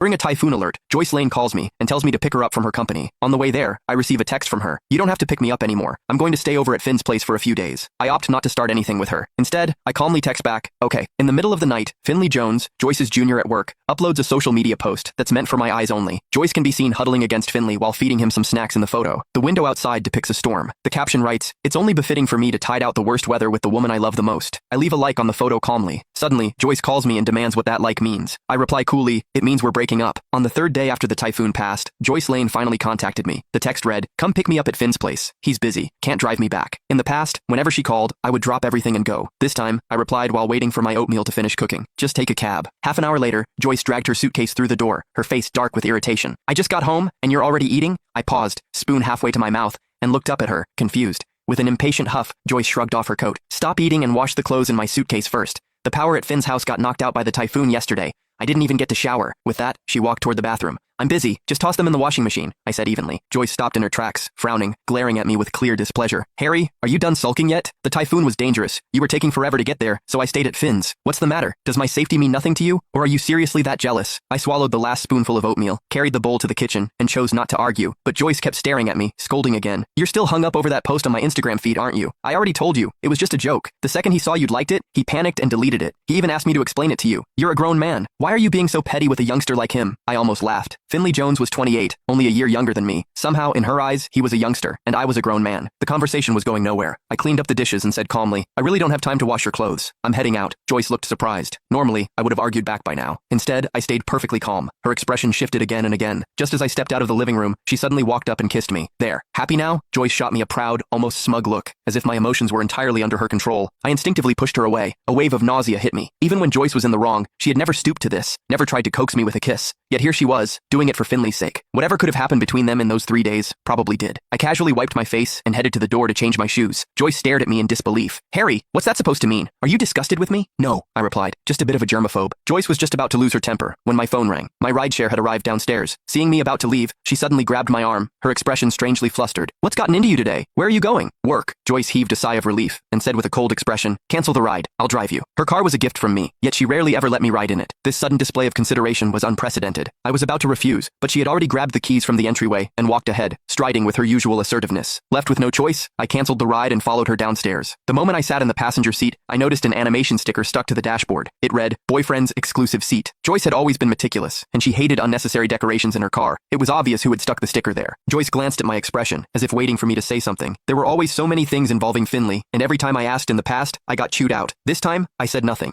Bring a typhoon alert. Joyce Lane calls me and tells me to pick her up from her company. On the way there, I receive a text from her. You don't have to pick me up anymore. I'm going to stay over at Finn's place for a few days. I opt not to start anything with her. Instead, I calmly text back, okay. In the middle of the night, Finley Jones, Joyce's junior at work, uploads a social media post that's meant for my eyes only. Joyce can be seen huddling against Finley while feeding him some snacks in the photo. The window outside depicts a storm. The caption writes, it's only befitting for me to tide out the worst weather with the woman I love the most. I leave a like on the photo calmly. Suddenly, Joyce calls me and demands what that like means. I reply coolly, it means we're breaking up. On the third day after the typhoon passed, Joyce Lane finally contacted me. The text read, come pick me up at Finn's place. He's busy. Can't drive me back. In the past, whenever she called, I would drop everything and go. This time, I replied while waiting for my oatmeal to finish cooking. Just take a cab. Half an hour later, Joyce dragged her suitcase through the door, her face dark with irritation. I just got home, and you're already eating? I paused, spoon halfway to my mouth, and looked up at her, confused. With an impatient huff, Joyce shrugged off her coat. Stop eating and wash the clothes in my suitcase first. The power at Finn's house got knocked out by the typhoon yesterday. I didn't even get to shower. With that, she walked toward the bathroom. I'm busy. Just toss them in the washing machine, I said evenly. Joyce stopped in her tracks, frowning, glaring at me with clear displeasure. Harry, are you done sulking yet? The typhoon was dangerous. You were taking forever to get there, so I stayed at Finn's. What's the matter? Does my safety mean nothing to you? Or are you seriously that jealous? I swallowed the last spoonful of oatmeal, carried the bowl to the kitchen, and chose not to argue. But Joyce kept staring at me, scolding again. You're still hung up over that post on my Instagram feed, aren't you? I already told you. It was just a joke. The second he saw you'd liked it, he panicked and deleted it. He even asked me to explain it to you. You're a grown man. Why are you being so petty with a youngster like him? I almost laughed. Finley Jones was 28, only a year younger than me. Somehow, in her eyes, he was a youngster, and I was a grown man. The conversation was going nowhere. I cleaned up the dishes and said calmly, I really don't have time to wash your clothes. I'm heading out. Joyce looked surprised. Normally, I would have argued back by now. Instead, I stayed perfectly calm. Her expression shifted again and again. Just as I stepped out of the living room, she suddenly walked up and kissed me. There. Happy now? Joyce shot me a proud, almost smug look, as if my emotions were entirely under her control. I instinctively pushed her away. A wave of nausea hit me. Even when Joyce was in the wrong, she had never stooped to this, never tried to coax me with a kiss. Yet here she was, doing it for Finley's sake. Whatever could have happened between them in those 3 days, probably did. I casually wiped my face and headed to the door to change my shoes. Joyce stared at me in disbelief. Harry, what's that supposed to mean? Are you disgusted with me? No, I replied, just a bit of a germaphobe. Joyce was just about to lose her temper when my phone rang. My rideshare had arrived downstairs. Seeing me about to leave, she suddenly grabbed my arm, her expression strangely flustered. What's gotten into you today? Where are you going? Work. Joyce heaved a sigh of relief and said with a cold expression, cancel the ride. I'll drive you. Her car was a gift from me, yet she rarely ever let me ride in it. This sudden display of consideration was unprecedented. I was about to refuse, but she had already grabbed the keys from the entryway and walked ahead, striding with her usual assertiveness. Left with no choice, I canceled the ride and followed her downstairs. The moment I sat in the passenger seat, I noticed an animation sticker stuck to the dashboard. It read, boyfriend's exclusive seat. Joyce had always been meticulous, and she hated unnecessary decorations in her car. It was obvious who had stuck the sticker there. Joyce glanced at my expression, as if waiting for me to say something. There were always so many things involving Finley, and every time I asked in the past, I got chewed out. This time, I said nothing.